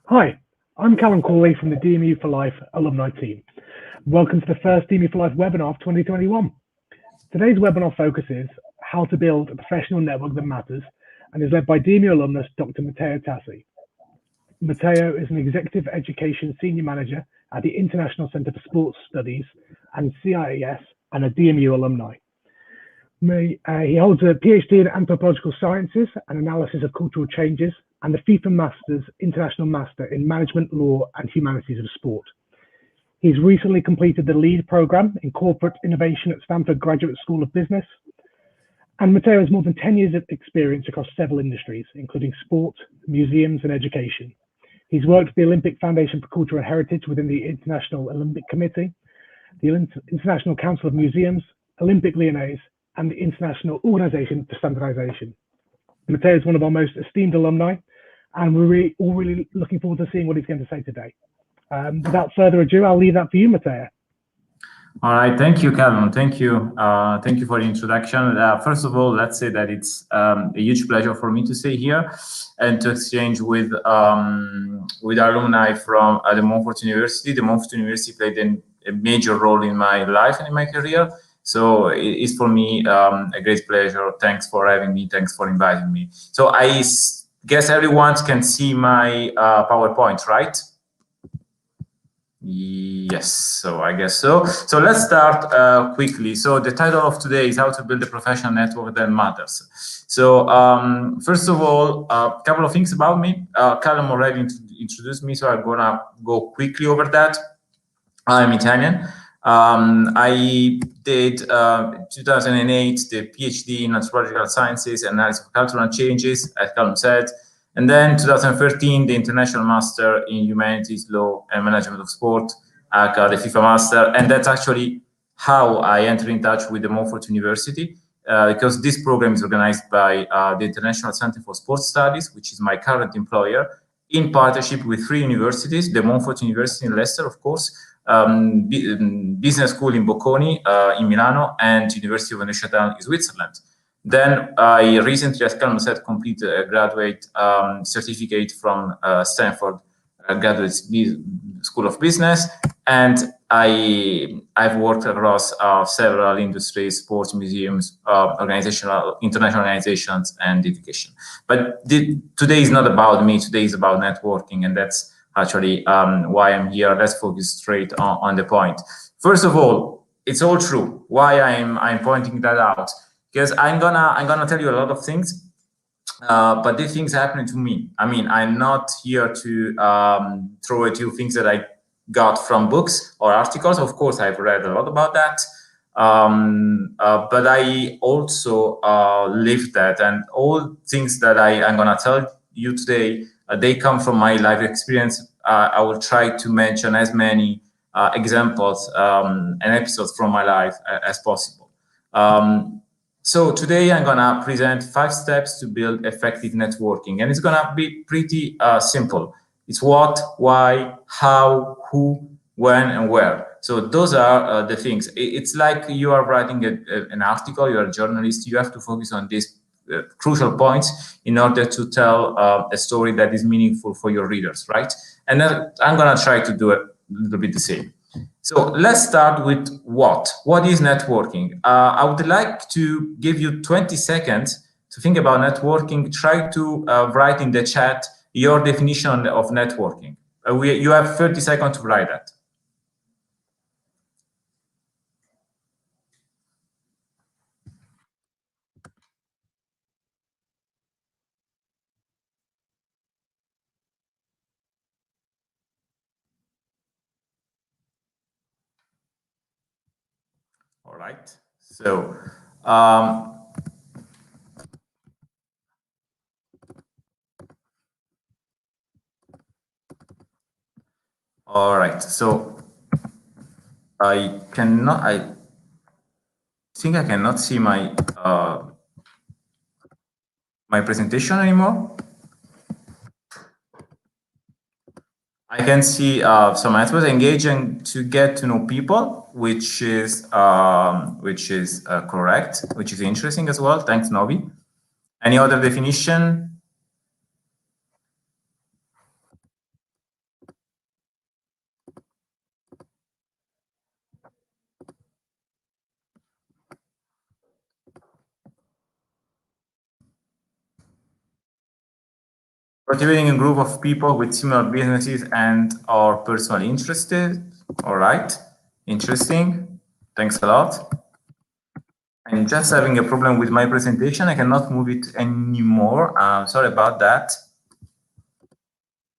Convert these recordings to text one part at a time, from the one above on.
Hi, I'm Callum Corley from the DMU for Life alumni team. Welcome to the first DMU for Life webinar of 2021. Today's webinar focuses how to build a professional network that matters and is led by DMU alumnus Dr. Matteo Tassi. Matteo is an Executive Education Senior Manager at the International Centre for Sports Studies and CIES and a DMU alumni. He holds a PhD in Anthropological Sciences and Analysis of Cultural Changes and the FIFA Masters International Master in Management, Law and Humanities of Sport. He's recently completed the LEAD program in Corporate Innovation at Stanford Graduate School of Business. And Matteo has more than 10 years of experience across several industries, including sport, museums and education. He's worked with the Olympic Foundation for Culture and Heritage within the International Olympic Committee, the International Council of Museums, Olympic Lyonnais, and the International Organization for Standardization. Matteo is one of our most esteemed alumni, and we're all really looking forward to seeing what he's going to say today. Without further ado, I'll leave that for you, Matteo. All right, thank you, Callum. Thank you for the introduction. First of all, let's say that it's a huge pleasure for me to stay here and to exchange with alumni from the Montfort University. The Montfort University played a major role in my life and in my career. So it's for me a great pleasure. Thanks for having me. Thanks for inviting me. So I guess everyone can see my PowerPoint, right? Yes, so I guess so. So let's start quickly. So the title of today is How to Build a Professional Network That Matters. So first of all, a couple of things about me. Callum already introduced me, so I'm gonna go quickly over that. I'm Italian. I did 2008 the PhD in Anthropological Sciences and Analysis of Cultural Changes, as Callum said, and then 2013 the International Master in Humanities, Law and Management of Sport, the FIFA Master, and that's actually how I entered in touch with the Montfort University, because this program is organized by the International Center for Sports Studies, which is my current employer, in partnership with 3 universities, the Montfort University in Leicester, of course, Business School in Bocconi in Milano, and University of Neuchâtel in Switzerland. Then I recently, as Callum said, completed a graduate certificate from Stanford Graduate School of Business, and I've worked across several industries, sports, museums, international organizations, and education. But today is not about me. Today is about networking, and that's actually why I'm here. Let's focus straight on the point. First of all, it's all true. Why I'm pointing that out? Because I'm gonna tell you a lot of things, but these things happen to me. I mean, I'm not here to throw at you things that I got from books or articles. Of course, I've read a lot about that, but I also lived that, and all things that I'm gonna tell you today, they come from my life experience. I will try to mention as many examples and episodes from my life as possible. So today I'm gonna present 5 steps to build effective networking, and it's gonna be pretty simple. It's what, why, how, who, when, and where. So those are the things. It's like you are writing an article, you're a journalist, you have to focus on these crucial points in order to tell a story that is meaningful for your readers, right? And then I'm gonna try to do a little bit the same. So let's start with what. What is networking? I would like to give you 20 seconds to think about networking. Try to write in the chat your definition of networking. You have 30 seconds to write that. All right. So all right. So I think I cannot see my my presentation anymore. I can see some methods engaging to get to know people, which is correct, which is interesting as well. Thanks, Novi. Any other definition? Motivating a group of people with similar businesses and or personal interests. All right, interesting. Thanks a lot. I'm just having a problem with my presentation. I cannot move it anymore. Sorry about that.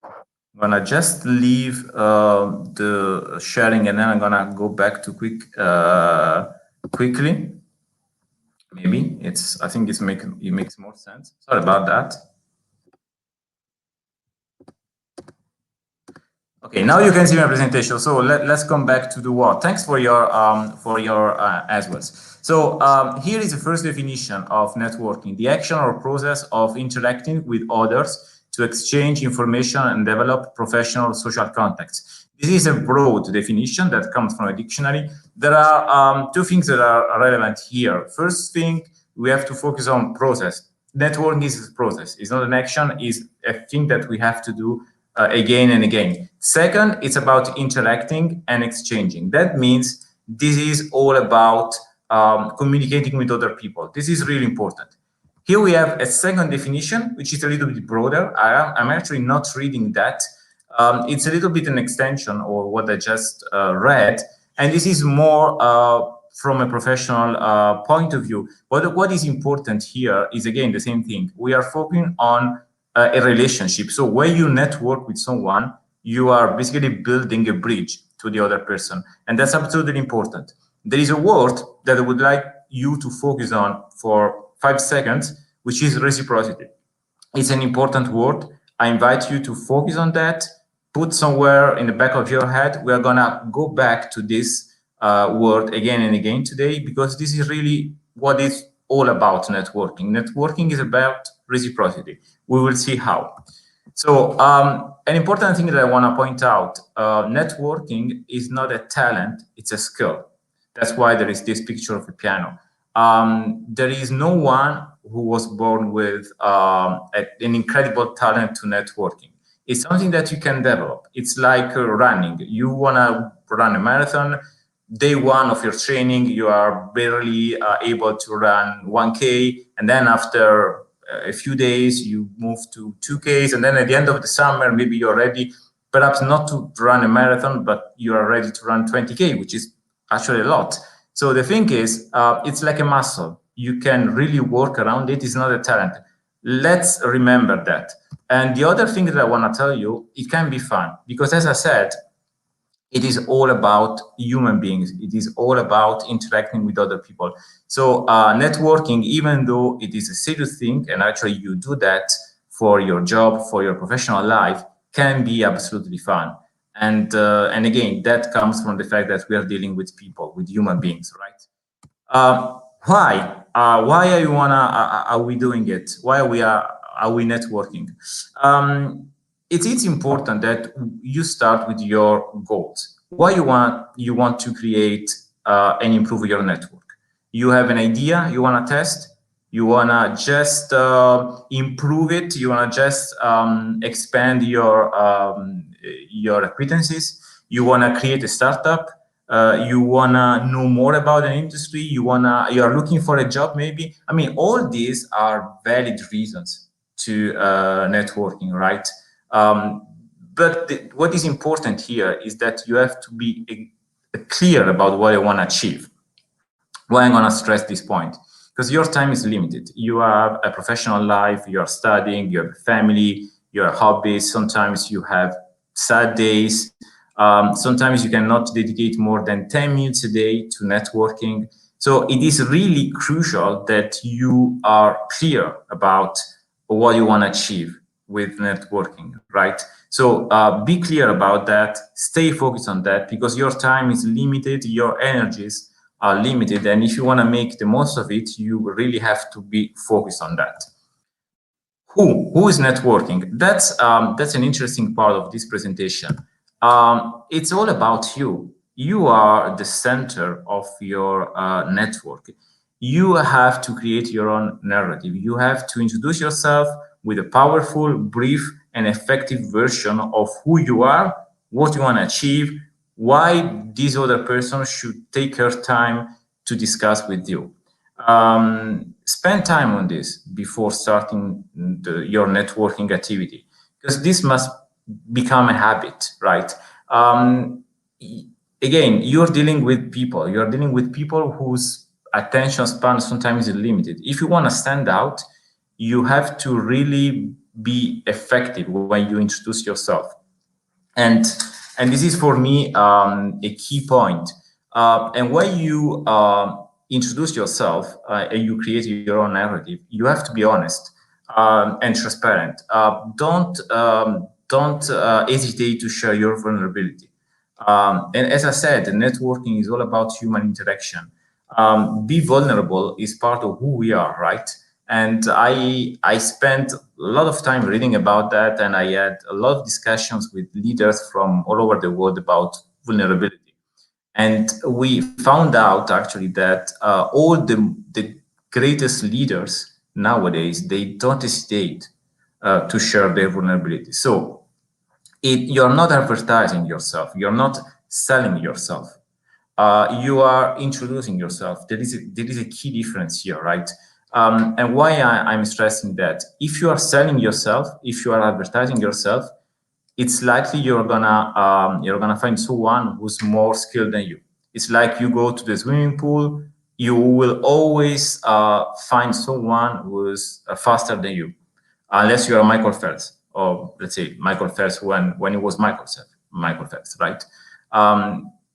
I'm gonna just leave the sharing and then I'm gonna go back to quickly. Maybe it's. I think it makes more sense. Sorry about that. Okay, now you can see my presentation. So let's come back to the what. Thanks for your as well. So here is the first definition of networking: the action or process of interacting with others to exchange information and develop professional social contacts. This is a broad definition that comes from a dictionary. There are two things that are relevant here. First thing, we have to focus on process. Networking is a process. It's not an action. It's a thing that we have to do again and again. Second, it's about interacting and exchanging. That means this is all about communicating with other people. This is really important. Here we have a second definition, which is a little bit broader. I'm actually not reading that. It's a little bit an extension of what I just read. And this is more from a professional point of view. But what is important here is, again, the same thing. We are focusing on a relationship. So when you network with someone, you are basically building a bridge to the other person. And that's absolutely important. There is a word that I would like you to focus on for 5 seconds, which is reciprocity. It's an important word. I invite you to focus on that. Put somewhere in the back of your head. We are gonna go back to this word again and again today, because this is really what it's all about. Networking. Networking is about reciprocity. We will see how. So an important thing that I want to point out, networking is not a talent, it's a skill. That's why there is this picture of a piano. There is no one who was born with an incredible talent to networking. It's something that you can develop. It's like running. You want to run a marathon. Day one of your training, you are barely able to run 1K. And then after a few days, you move to 2Ks. And then at the end of the summer, maybe you're ready, perhaps not to run a marathon, but you are ready to run 20K, which is actually a lot. So the thing is, it's like a muscle. You can really work around it. It's not a talent. Let's remember that. And the other thing that I want to tell you, it can be fun, because as I said, it is all about human beings. It is all about interacting with other people. So networking, even though it is a serious thing, and actually you do that for your job, for your professional life, can be absolutely fun. And again, that comes from the fact that we are dealing with people, with human beings, right? Why? Are we doing it? Why are we networking? It's important that you start with your goals. Why you want to create and improve your network. You have an idea you want to test. You want to just improve it. You want to just expand your acquaintances. You want to create a startup. You want to know more about an industry. You are looking for a job, maybe. I mean, all these are valid reasons to networking, right? But what is important here is that you have to be clear about what you want to achieve. Why I'm going to stress this point? Because your time is limited. You have a professional life, you are studying, you have a family, your hobbies. Sometimes you have sad days. Sometimes you cannot dedicate more than 10 minutes a day to networking. So it is really crucial that you are clear about what you want to achieve with networking, right? So be clear about that, stay focused on that, because your time is limited, your energies are limited, and if you want to make the most of it, you really have to be focused on that. Who is networking? That's an interesting part of this presentation. It's all about you. You are the center of your network. You have to create your own narrative. You have to introduce yourself with a powerful, brief, and effective version of who you are, what you want to achieve, why this other person should take her time to discuss with you. Spend time on this before starting your networking activity. because this must become a habit, right? Again, you're dealing with people. You're dealing with people whose attention span sometimes is limited. If you want to stand out, you have to really be effective when you introduce yourself. And this is for me a key point. And when you introduce yourself and you create your own narrative, you have to be honest and transparent. Don't hesitate to share your vulnerability. And as I said, networking is all about human interaction. Be vulnerable is part of who we are, right? And I spent a lot of time reading about that, and I had a lot of discussions with leaders from all over the world about vulnerability. And we found out actually that all the greatest leaders nowadays, they don't hesitate to share their vulnerability. So you're not advertising yourself, you're not selling yourself. You are introducing yourself. There is a key difference here, right? And why I'm stressing that, if you are selling yourself, if you are advertising yourself, it's likely you're gonna find someone who's more skilled than you. It's like you go to the swimming pool, you will always find someone who's faster than you, unless you're Michael Phelps, or let's say Michael Phelps when it was Michael Phelps, right?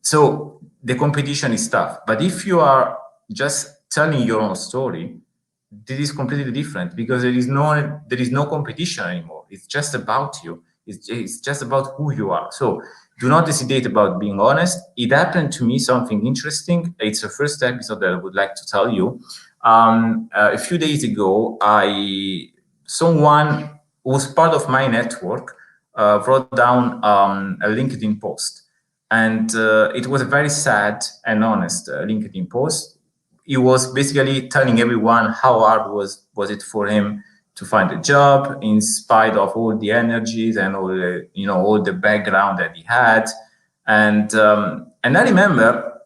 So the competition is tough, but if you are just telling your own story, this is completely different, because there is no competition anymore. It's just about you. It's just about who you are. So do not hesitate about being honest. It happened to me something interesting. It's the first episode that I would like to tell you. A few days ago, someone who was part of my network wrote down a LinkedIn post. And it was a very sad and honest LinkedIn post. He was basically telling everyone how hard was it for him to find a job, in spite of all the energies and all the background that he had. And I remember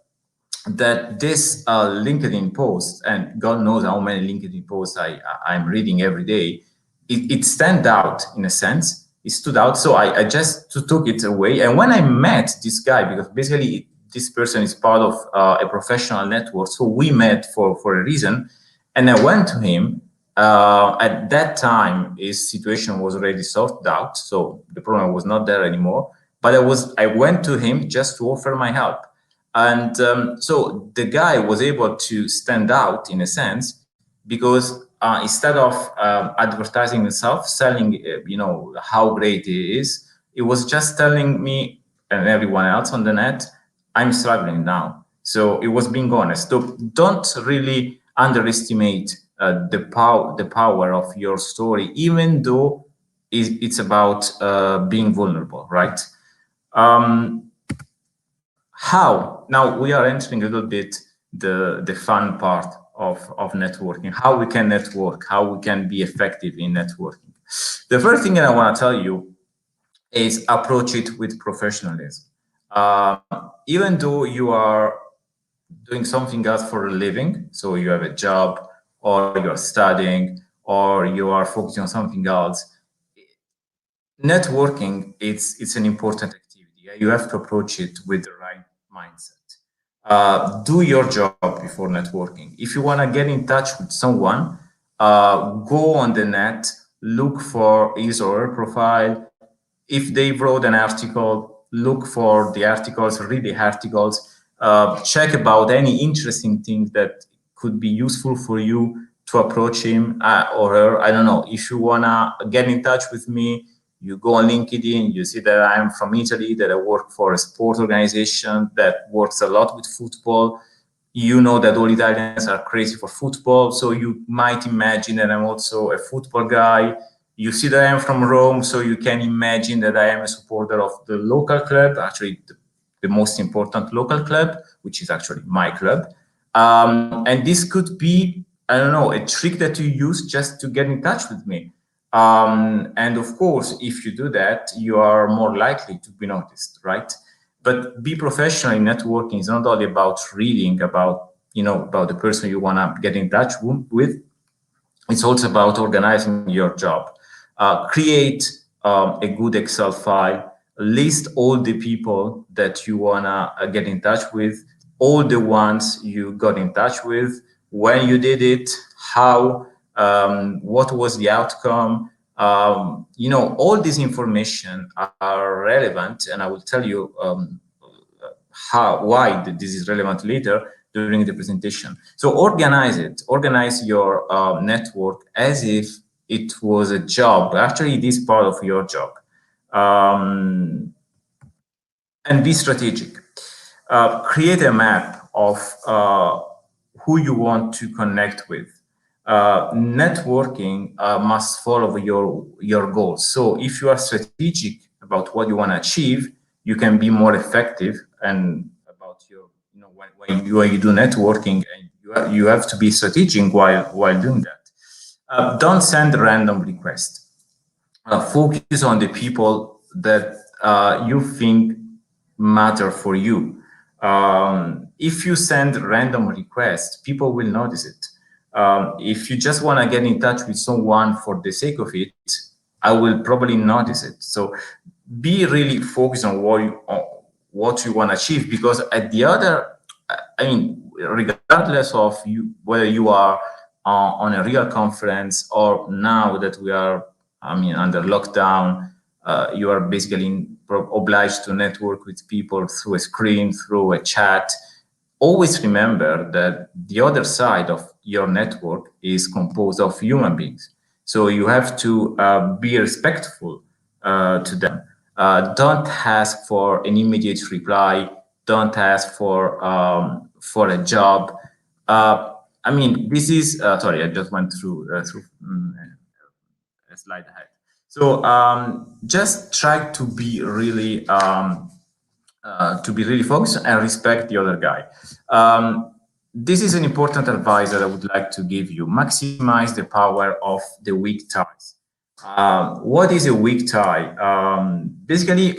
that this LinkedIn post, and God knows how many LinkedIn posts I'm reading every day, it stand out in a sense. It stood out. So I just took it away. And when I met this guy, because basically this person is part of a professional network, so we met for a reason. And I went to him. At that time, his situation was already sorted out, so the problem was not there anymore. But I went to him just to offer my help. And so the guy was able to stand out in a sense, because instead of advertising himself, selling, how great he is, it was just telling me and everyone else on the net, I'm struggling now. So it was being honest. So don't really underestimate the power of your story, even though it's about being vulnerable, right? How? Now we are entering a little bit the fun part of networking, how we can network, how we can be effective in networking. The first thing that I want to tell you is approach it with professionalism. Even though you are doing something else for a living, so you have a job, or you're studying, or you are focusing on something else, networking, it's an important activity. You have to approach it with the right mindset. Do your job before networking. If you want to get in touch with someone, go on the net, look for his or her profile. If they wrote an article, look for the articles, read the articles, check about any interesting things that could be useful for you to approach him or her. I don't know. If you want to get in touch with me, you go on LinkedIn, you see that I'm from Italy, that I work for a sport organization that works a lot with football. You know that all Italians are crazy for football, so you might imagine that I'm also a football guy. You see that I'm from Rome, so you can imagine that I am a supporter of the local club, actually the most important local club, which is actually my club. And this could be, I don't know, a trick that you use just to get in touch with me. And of course, if you do that, you are more likely to be noticed, right? But be professional in networking is not only about reading about the person you want to get in touch with. It's also about organizing your job. Create a good Excel file, list all the people that you wanna get in touch with, all the ones you got in touch with, when you did it, how, what was the outcome. You know, all this information are relevant, and I will tell you why this is relevant later during the presentation. So organize it, organize your network as if it was a job. Actually, it is part of your job. And be strategic. Create a map of who you want to connect with. Networking must follow your goals. So if you are strategic about what you want to achieve, you can be more effective. And about your, you know, when you do networking, and you have to be strategic while doing that. Don't send random requests. Focus on the people that you think matter for you. If you send random requests, people will notice it. If you just want to get in touch with someone for the sake of it, I will probably notice it. So be really focused on what you want to achieve, because at the other, I mean, regardless of whether you are on a real conference or now that we are, I mean, under lockdown, you are basically obliged to network with people through a screen, through a chat. Always remember that the other side of your network is composed of human beings. So you have to be respectful to them. Don't ask for an immediate reply. Don't ask for a job. I mean, this is sorry. I just went through a slide ahead. So just try to be really focused and respect the other guy. This is an important advice that I would like to give you. Maximize the power of the weak ties. What is a weak tie? Basically,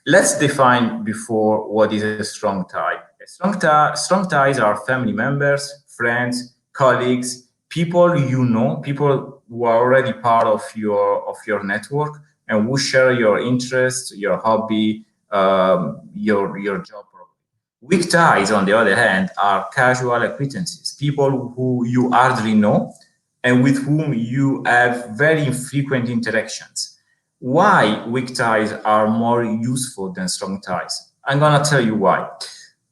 let's define before what is a strong tie. Strong ties are family members, friends, colleagues, people you know, people who are already part of your network and who share your interests, your hobby, your job. Weak ties, on the other hand, are casual acquaintances, people who you hardly know and with whom you have very infrequent interactions. Why weak ties are more useful than strong ties? I'm gonna tell you why.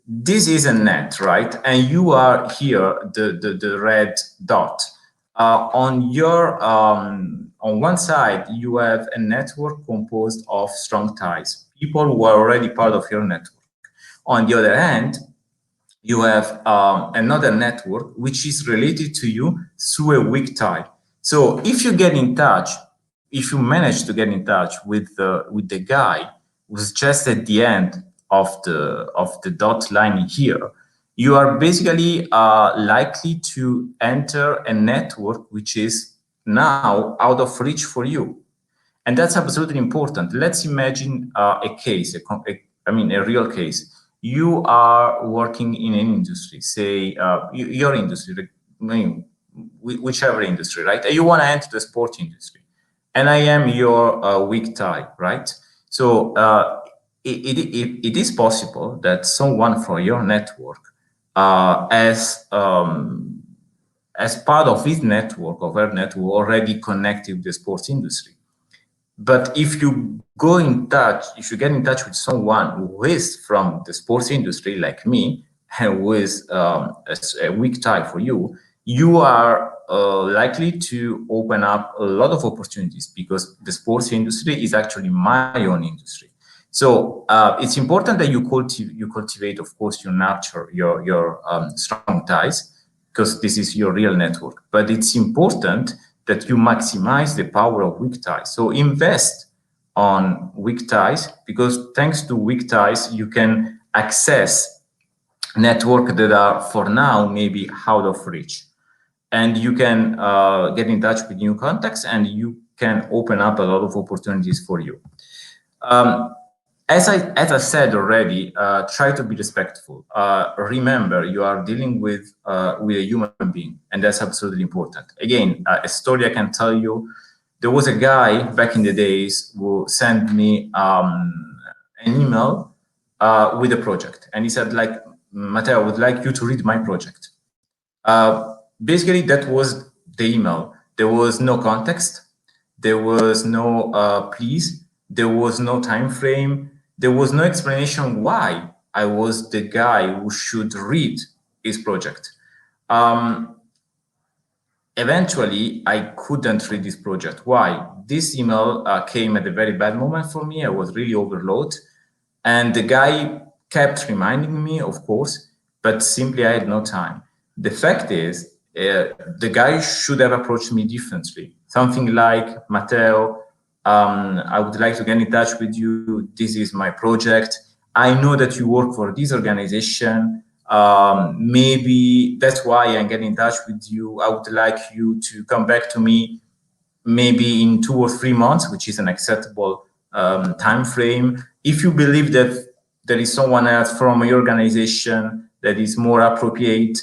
This is a net, right? And you are here, the red dot. On one side, you have a network composed of strong ties, people who are already part of your network. On the other hand, you have another network which is related to you through a weak tie. So if you get in touch, if you manage to get in touch with the guy who's just at the end of the dot line here, you are basically likely to enter a network which is now out of reach for you. And that's absolutely important. Let's imagine a case, a real case. You are working in an industry, say your industry, whichever industry, right? You want to enter the sport industry. And I am your weak tie, right? So it is possible that someone from your network as part of his network, of her network, already connected with the sports industry. But if you get in touch with someone who is from the sports industry, like me, and who is a weak tie for you, you are likely to open up a lot of opportunities, because the sports industry is actually my own industry. So it's important that you cultivate, of course, you nurture your strong ties, because this is your real network. But it's important that you maximize the power of weak ties. So invest on weak ties, because thanks to weak ties, you can access networks that are for now maybe out of reach. And you can get in touch with new contacts, and you can open up a lot of opportunities for you. As I said already, try to be respectful. Remember, you are dealing with a human being, and that's absolutely important. Again, a story I can tell you. there was a guy back in the days who sent me an email with a project, and he said, like, Matteo, I would like you to read my project. Basically, that was the email. There was no context. There was no please. There was no time frame. There was no explanation why I was the guy who should read his project. Eventually, I couldn't read this project. Why? This email came at a very bad moment for me. I was really overloaded. And the guy kept reminding me, of course, but simply I had no time. The fact is, the guy should have approached me differently. Something like, Matteo, I would like to get in touch with you. This is my project. I know that you work for this organization. Maybe that's why I'm getting in touch with you. I would like you to come back to me maybe in 2 or 3 months, which is an acceptable time frame. If you believe that there is someone else from your organization that is more appropriate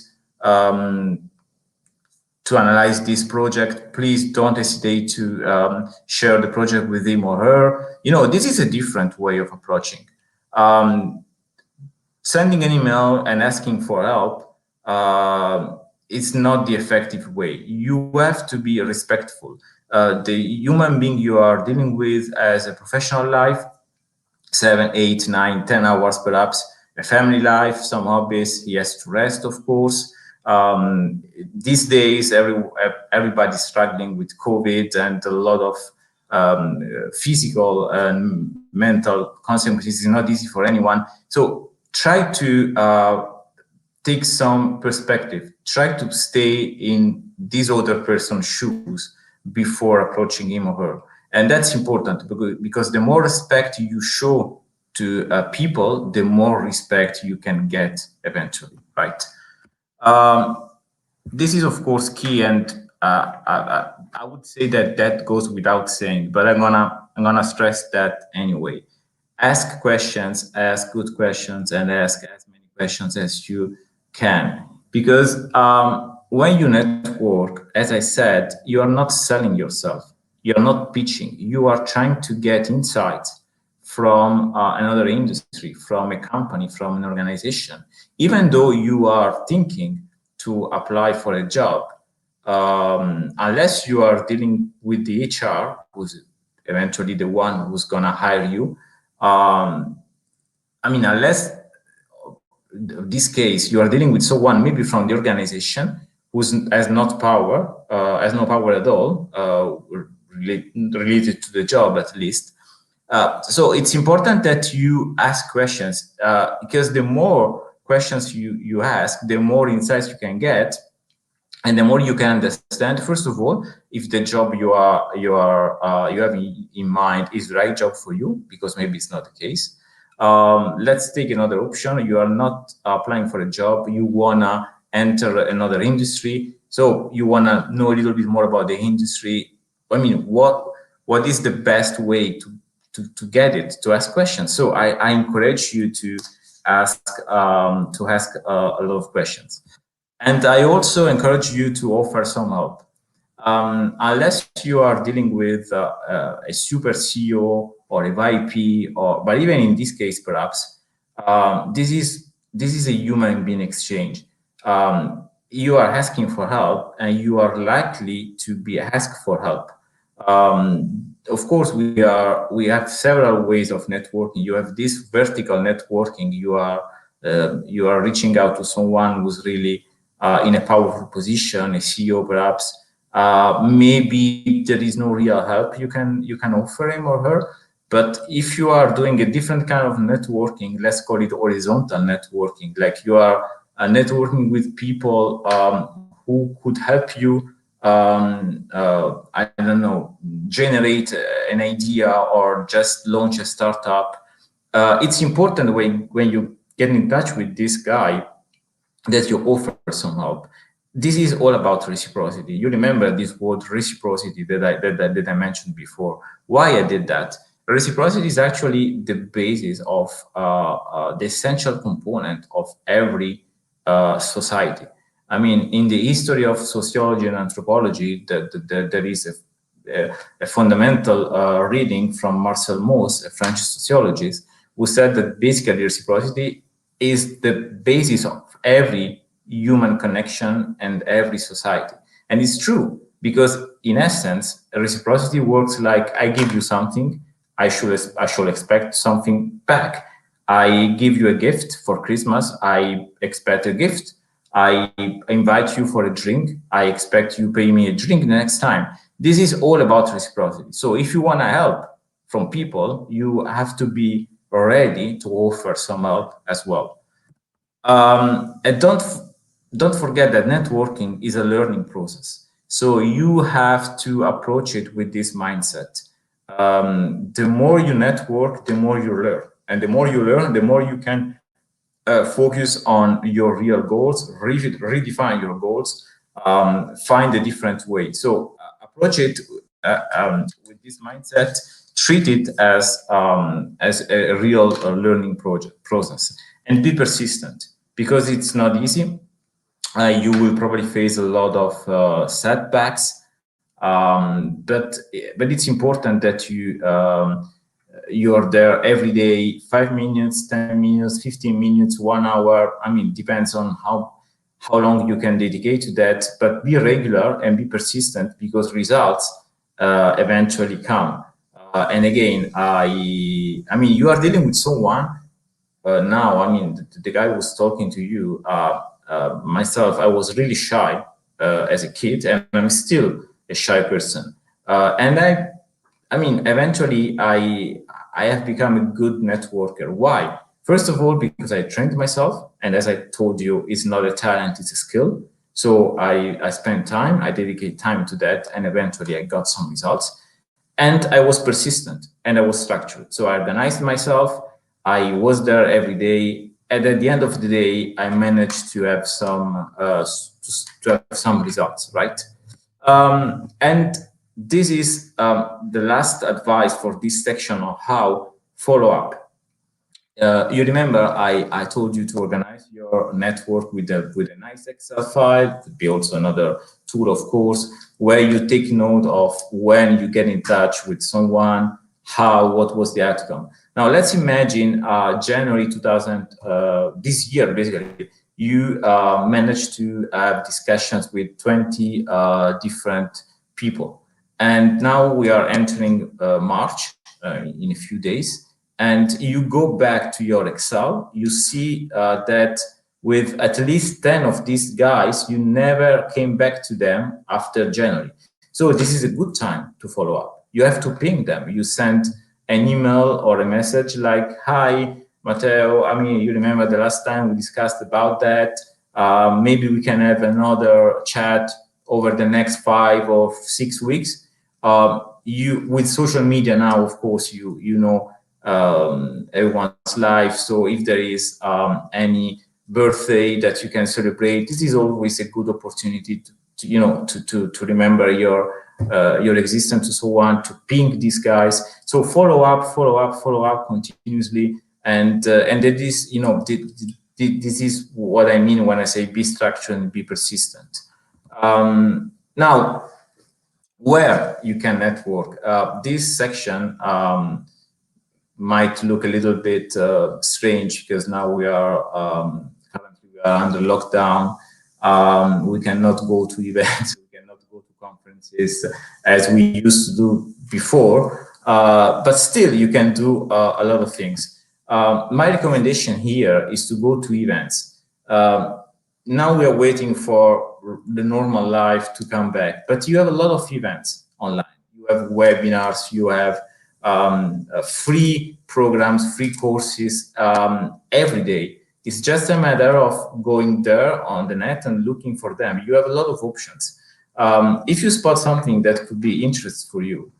to analyze this project, please don't hesitate to share the project with him or her. You know, this is a different way of approaching. Sending an email and asking for help is not the effective way. You have to be respectful. The human being you are dealing with as a professional life, 7, 8, 9, 10 hours perhaps, a family life, some hobbies, he has to rest, of course. These days, everybody's struggling with COVID and a lot of physical and mental consequences. It's not easy for anyone. So try to take some perspective. Try to stay in this other person's shoes before approaching him or her. And that's important because the more respect you show to people, the more respect you can get eventually, right? This is, of course, key, and I would say that that goes without saying, but I'm gonna stress that anyway. Ask questions, ask good questions, and ask as many questions as you can, because when you network, as I said, you are not selling yourself, you are not pitching, you are trying to get insights from another industry, from a company, from an organization. Even though you are thinking to apply for a job, unless you are dealing with the HR, who's eventually the one who's gonna hire you, I mean, unless in this case you are dealing with someone maybe from the organization has no power at all, related to the job at least. So it's important that you ask questions, because the more questions you ask, the more insights you can get, and the more you can understand, first of all, if the job you have in mind is the right job for you, because maybe it's not the case. Let's take another option. You are not applying for a job. You wanna enter another industry, so you wanna know a little bit more about the industry. I mean, what is the best way to get it, to ask questions? So I encourage you to ask a lot of questions. And I also encourage you to offer some help. Unless you are dealing with a super CEO or a VP, but even in this case, perhaps, this is a human being exchange. You are asking for help, and you are likely to be asked for help. Of course, we have several ways of networking. You have this vertical networking. You are reaching out to someone who's really in a powerful position, a CEO perhaps. Maybe there is no real help you can offer him or her. But if you are doing a different kind of networking, let's call it horizontal networking, like you are networking with people who could help you, I don't know, generate an idea or just launch a startup. It's important when you get in touch with this guy that you offer some help. This is all about reciprocity. You remember this word reciprocity that I mentioned before. Why I did that? Reciprocity is actually the basis of the essential component of every society. I mean, in the history of sociology and anthropology, there is a fundamental reading from Marcel Mauss, a French sociologist, who said that basically reciprocity is the basis of every human connection and every society. And it's true, because in essence, reciprocity works like I give you something, I should expect something back. I give you a gift for Christmas, I expect a gift. I invite you for a drink, I expect you pay me a drink the next time. This is all about reciprocity. So if you want to help from people, you have to be ready to offer some help as well. And don't forget that networking is a learning process. So you have to approach it with this mindset. The more you network, the more you learn. And the more you learn, the more you can focus on your real goals, redefine your goals, find a different way. So approach it with this mindset, treat it as a real learning process, and be persistent, because it's not easy. You will probably face a lot of setbacks, but it's important that you're there every day, 5 minutes, 10 minutes, 15 minutes, 1 hour. I mean, depends on how long you can dedicate to that, but be regular and be persistent, because results eventually come. And again, I mean, you are dealing with someone now. I mean, the guy who was talking to you, myself, I was really shy as a kid, and I'm still a shy person. And I mean, eventually I have become a good networker. Why? First of all, because I trained myself, and as I told you, it's not a talent, it's a skill. So I spent time, I dedicate time to that, and eventually I got some results. And I was persistent, and I was structured. So I organized myself, I was there every day, and at the end of the day, I managed to have some results, right? And this is the last advice for this section on how follow up. You remember I told you to organize your network with a nice Excel file. Could be also another tool, of course, where you take note of when you get in touch with someone, what was the outcome. Now let's imagine January 2000, this year basically, you managed to have discussions with 20 different people. And now we are entering March in a few days. And you go back to your Excel, you see that with at least 10 of these guys, you never came back to them after January. So this is a good time to follow up. You have to ping them. You send an email or a message like, hi, Matteo, I mean, you remember the last time we discussed about that. Maybe we can have another chat over the next 5 or 6 weeks. With social media now, of course, you know everyone's life. So if there is any birthday that you can celebrate, this is always a good opportunity to remember your existence, and so on, to ping these guys. So follow up continuously, and that is, this is what I mean when I say be structured and be persistent. Now, where you can network, this section might look a little bit strange, because now we are currently under lockdown. We cannot go to events, we cannot go to conferences as we used to do before, but still you can do a lot of things. My recommendation here is to go to events. Now we are waiting for the normal life to come back, but you have a lot of events online. You have webinars, you have free programs, free courses every day. It's just a matter of going there on the net and looking for them. You have a lot of options. If you spot something that could be interesting for you,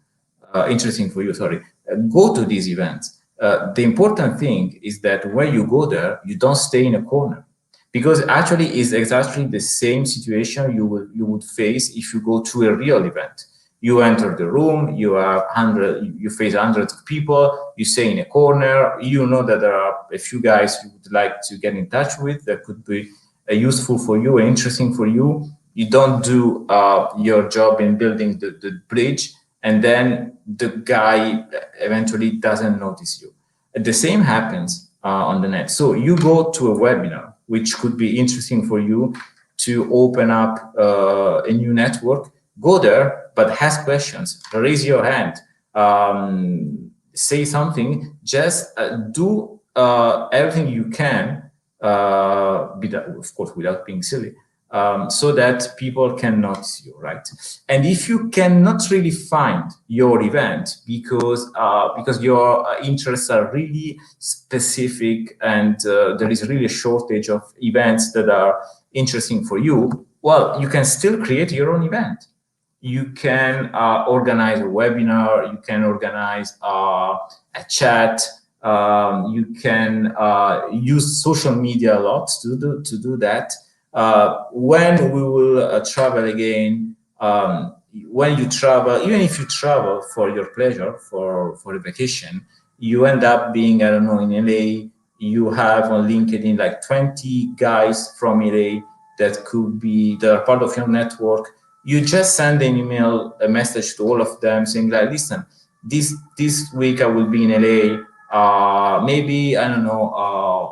go to these events. The important thing is that when you go there, you don't stay in a corner, because actually it's exactly the same situation you would face if you go to a real event. You enter the room, you face hundreds of people, you stay in a corner, you know that there are a few guys you would like to get in touch with that could be useful for you and interesting for you. You don't do your job in building the bridge, and then the guy eventually doesn't notice you. The same happens on the net. So you go to a webinar, which could be interesting for you to open up a new network. Go there, but ask questions, raise your hand, say something, just do everything you can, of course, without being silly, so that people can notice you, right? And if you cannot really find your event because your interests are really specific and there is really a shortage of events that are interesting for you, well, you can still create your own event. You can organize a webinar, you can organize a chat, you can use social media a lot to do that. When we will travel again, when you travel, even if you travel for your pleasure, for a vacation, you end up being, I don't know, in LA, you have on LinkedIn like 20 guys from LA that are part of your network. You just send an email, a message to all of them saying like, listen, this week I will be in LA. Maybe, I don't know,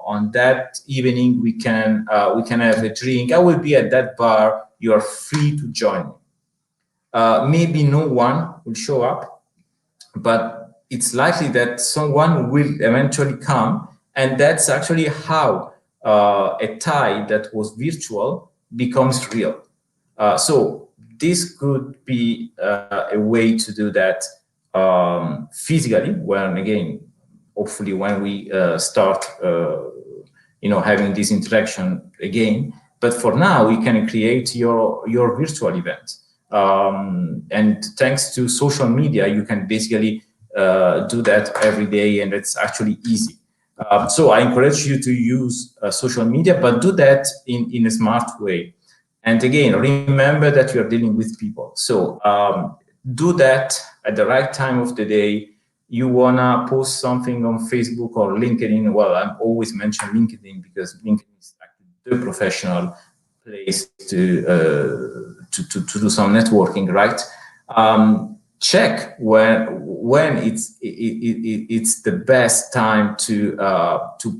on that evening we can have a drink. I will be at that bar. You are free to join me. Maybe no one will show up, but it's likely that someone will eventually come, and that's actually how a tie that was virtual becomes real. So this could be a way to do that physically, when again, hopefully when we start having this interaction again. But for now, we can create your virtual event. And thanks to social media, you can basically do that every day, and it's actually easy. So I encourage you to use social media, but do that in a smart way. And again, remember that you are dealing with people. So do that at the right time of the day. You wanna post something on Facebook or LinkedIn. Well, I'm always mentioning LinkedIn because LinkedIn is actually the professional place to do some networking, right? Check when it's the best time to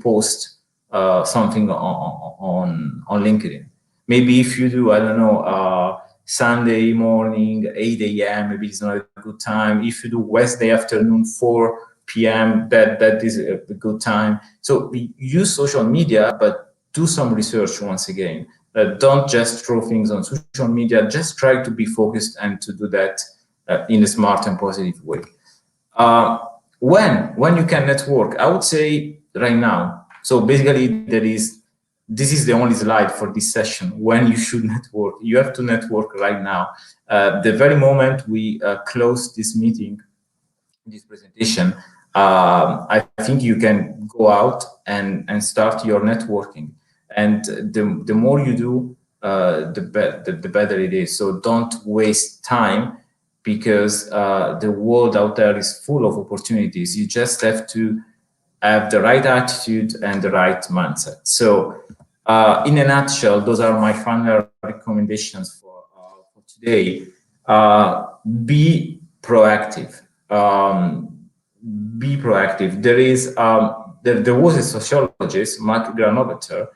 post something on LinkedIn. Maybe if you do, I don't know, Sunday morning, 8 a.m., maybe it's not a good time. If you do Wednesday afternoon, 4 p.m., that is a good time. So use social media, but do some research once again. Don't just throw things on social media. Just try to be focused and to do that in a smart and positive way. When you can network, I would say right now. So basically, this is the only slide for this session. When you should network, you have to network right now. The very moment we close this meeting, this presentation, I think you can go out and start your networking. And the more you do, the better it is. So don't waste time, because the world out there is full of opportunities. You just have to have the right attitude and the right mindset. So in a nutshell, those are my final recommendations for today. Be proactive. Be proactive. There was a sociologist, Mark Granovetter,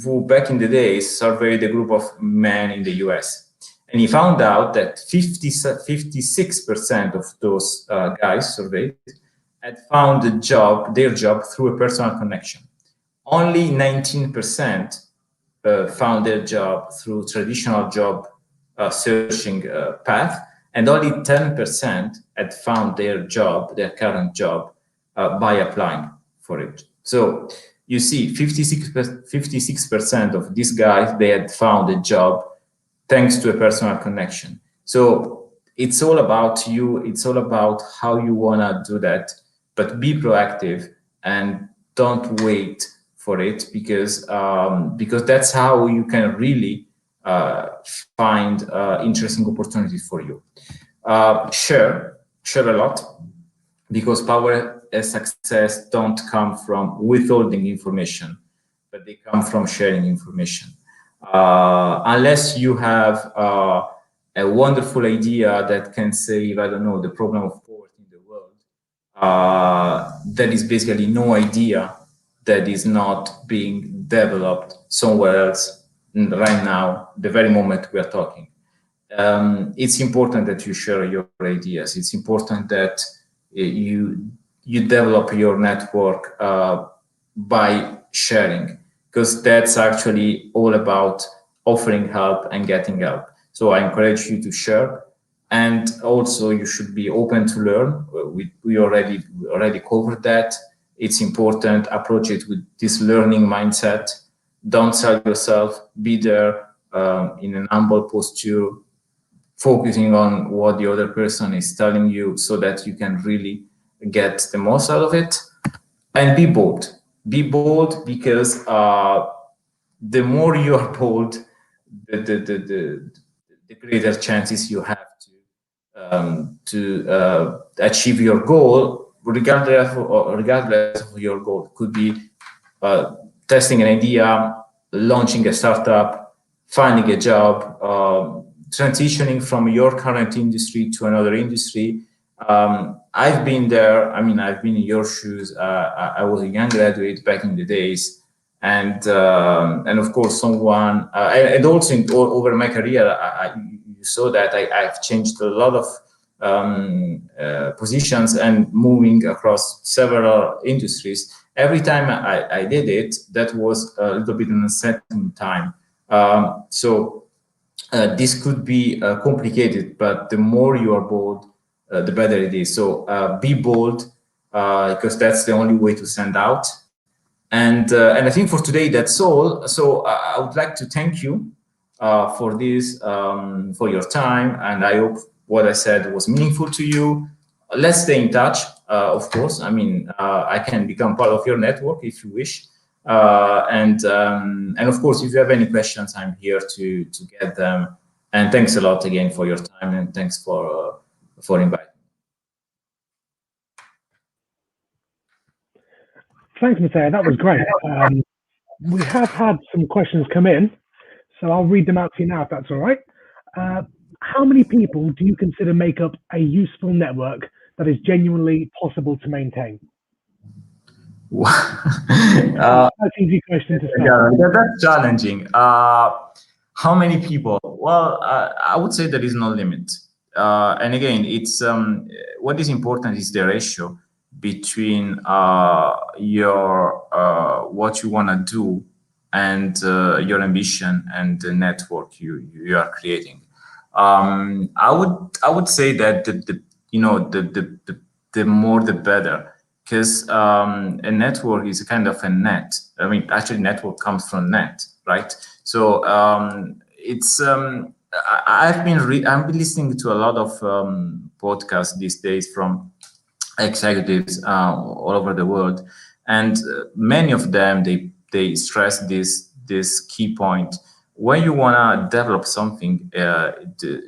who back in the day surveyed a group of men in the US. And he found out that 56% of those guys surveyed had found their job through a personal connection. Only 19% found their job through traditional job searching path, and only 10% had found their current job, by applying for it. So you see, 56% of these guys, they had found a job thanks to a personal connection. So it's all about you. It's all about how you want to do that, but be proactive and don't wait for it, because that's how you can really find interesting opportunities for you. Share a lot, because power and success don't come from withholding information, but they come from sharing information. Unless you have a a wonderful idea that can save, I don't know, the problem of poverty in the world, there is basically no idea that is not being developed somewhere else right now, the very moment we are talking. It's important that you share your ideas. It's important that you develop your network by sharing, because that's actually all about offering help and getting help. So I encourage you to share, and also you should be open to learn. We already covered that. It's important. Approach it with this learning mindset. Don't sell yourself. Be there in an humble posture, focusing on what the other person is telling you, so that you can really get the most out of it. And be bold. Be bold, because the more you are bold, the greater chances you have to achieve your goal, regardless of your goal. It could be testing an idea, launching a startup, finding a job, transitioning from your current industry to another industry. I've been there. I mean, I've been in your shoes. I was a young graduate back in the days, and of course, someone, and also over my career, you saw that I've changed a lot of positions and moving across several industries. Every time I did it, that was a little bit an uncertain time. So this could be complicated, but the more you are bold, the better it is. So be bold, because that's the only way to stand out. And I think for today, that's all. So I would like to thank you for this, for your time. And I hope what I said was meaningful to you. Let's stay in touch, of course. I mean, I can become part of your network if you wish. And of course, if you have any questions, I'm here to get them. And thanks a lot again for your time, and thanks for inviting me. Thanks, Matteo. That was great. We have had some questions come in, so I'll read them out to you now, if that's all right. How many people do you consider make up a useful network that is genuinely possible to maintain? That's an easy question to start. Yeah, that's challenging. How many people? Well, I would say there is no limit. And again, it's what is important is the ratio between your what you want to do and your ambition and the network you are creating. I would say that the more the better, because a network is a kind of a net. I mean, actually, network comes from net, right? So it's I've been listening to a lot of podcasts these days from executives all over the world, and many of them they stress this key point. When you want to develop something,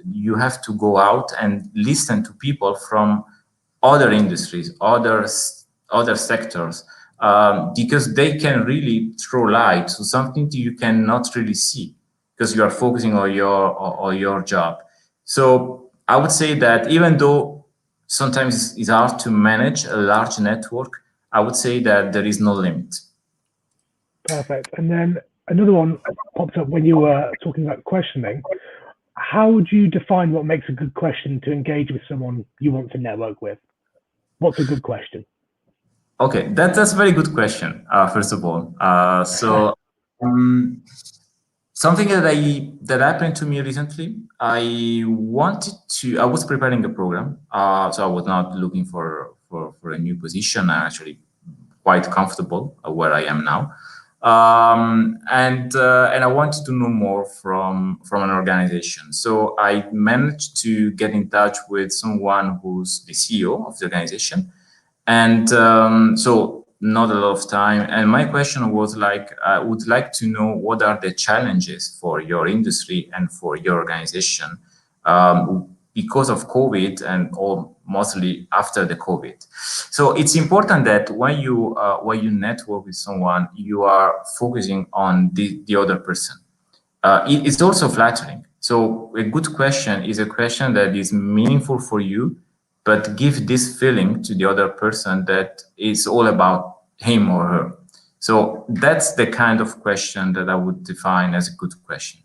you have to go out and listen to people from other industries, other sectors, because they can really throw light to something that you cannot really see because you are focusing on your job. So I would say that even though sometimes it's hard to manage a large network, I would say that there is no limit. Perfect. And then another one popped up when you were talking about questioning. How would you define what makes a good question to engage with someone you want to network with? What's a good question? Okay, that's a very good question. First of all, something that happened to me recently. I was preparing a program, so I was not looking for a new position. I'm actually quite comfortable where I am now. And I wanted to know more from an organization. So I managed to get in touch with someone who's the CEO of the organization, and so not a lot of time. And my question was like, I would like to know what are the challenges for your industry and for your organization because of COVID and mostly after the COVID. So it's important that when you network with someone, you are focusing on the other person. It's also flattering So a good question is a question that is meaningful for you, but give this feeling to the other person that it's all about him or her. So that's the kind of question that I would define as a good question.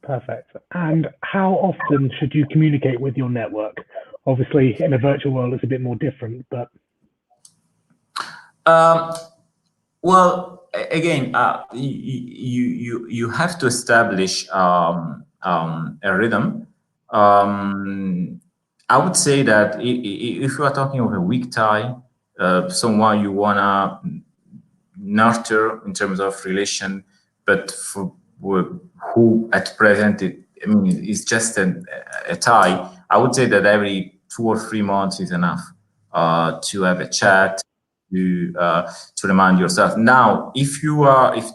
Perfect. And how often should you communicate with your network? Obviously, in a virtual world, it's a bit more different, but. Well, again, you have to establish a rhythm. I would say that if you are talking of a weak tie, someone you wanna nurture in terms of relation, but for who at present is just a tie, I would say that every 2 or 3 months is enough to have a chat, to remind yourself. Now, if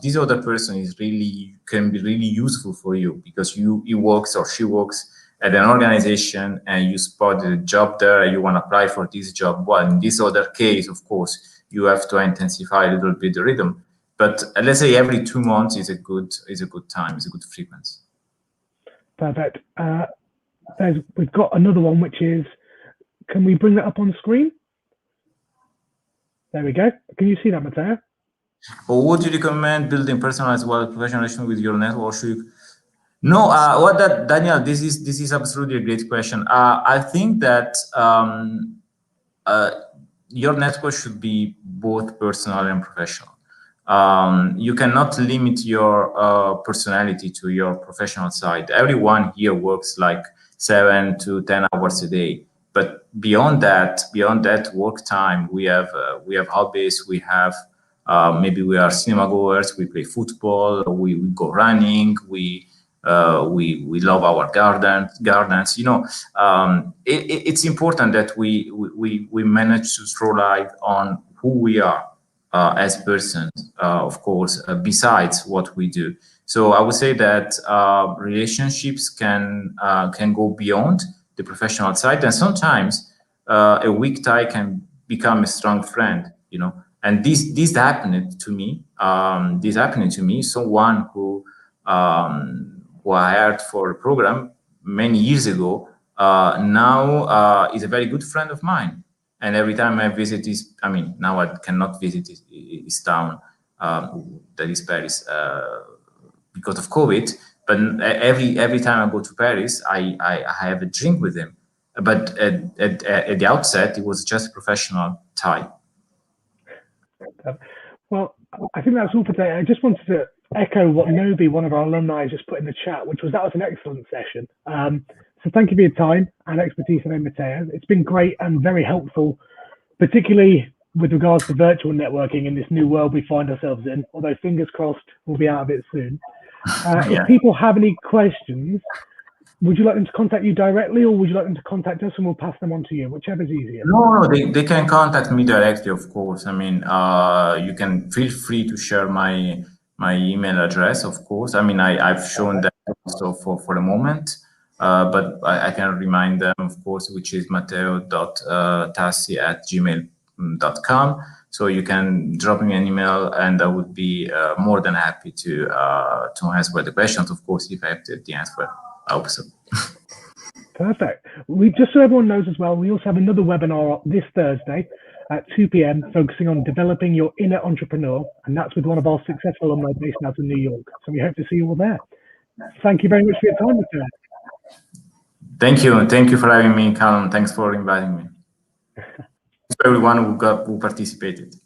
this other person can be really useful for you because he works or she works at an organization and you spot a job there, you want to apply for this job. Well, in this other case, of course, you have to intensify a little bit the rhythm. But let's say every 2 months is a good time, is a good frequency. Perfect. We've got another one, which is, can we bring that up on screen? There we go. Can you see that, Matteo? Or would you recommend building personalized professional relation with your network? No, Daniel, this is absolutely a great question. I think that your network should be both personal and professional. You cannot limit your personality to your professional side. Everyone here works like 7 to 10 hours a day. But beyond that work time, we have hobbies. We have maybe we are cinema goers. We play football. We go running. We love our gardens. You know, it's important that we manage to throw light on who we are as persons, of course, besides what we do. So I would say that relationships can go beyond the professional side, and sometimes a weak tie can become a strong friend. You know, and this happened to me. Someone who I hired for a program many years ago now is a very good friend of mine. And every time I visit now I cannot visit his town, that is Paris, because of COVID. But every time I go to Paris, I have a drink with him. But at the outset, it was just a professional tie. Well, I think that's all for today. I just wanted to echo what Novi, one of our alumni, just put in the chat, which was an excellent session. So thank you for your time and expertise today, Matteo. It's been great and very helpful, particularly with regards to virtual networking in this new world we find ourselves in, although fingers crossed we'll be out of it soon. If people have any questions, would you like them to contact you directly, or would you like them to contact us and we'll pass them on to you, whichever's easier? No, they can contact me directly, of course. I mean, you can feel free to share my email address, of course. I mean, I've shown that also for the moment, but I can remind them, of course, which is matteo.tassi@gmail.com. So you can drop me an email, and I would be more than happy to answer the questions, of course, if I have the answer. I hope so. Perfect. Just so everyone knows as well, we also have another webinar this Thursday at 2 p.m. focusing on developing your inner entrepreneur, and that's with one of our successful alumni based out of New York. So we hope to see you all there. Thank you very much for your time, Matteo. Thank you. Thank you for having me, Callum. Thanks for inviting me. To everyone who participated.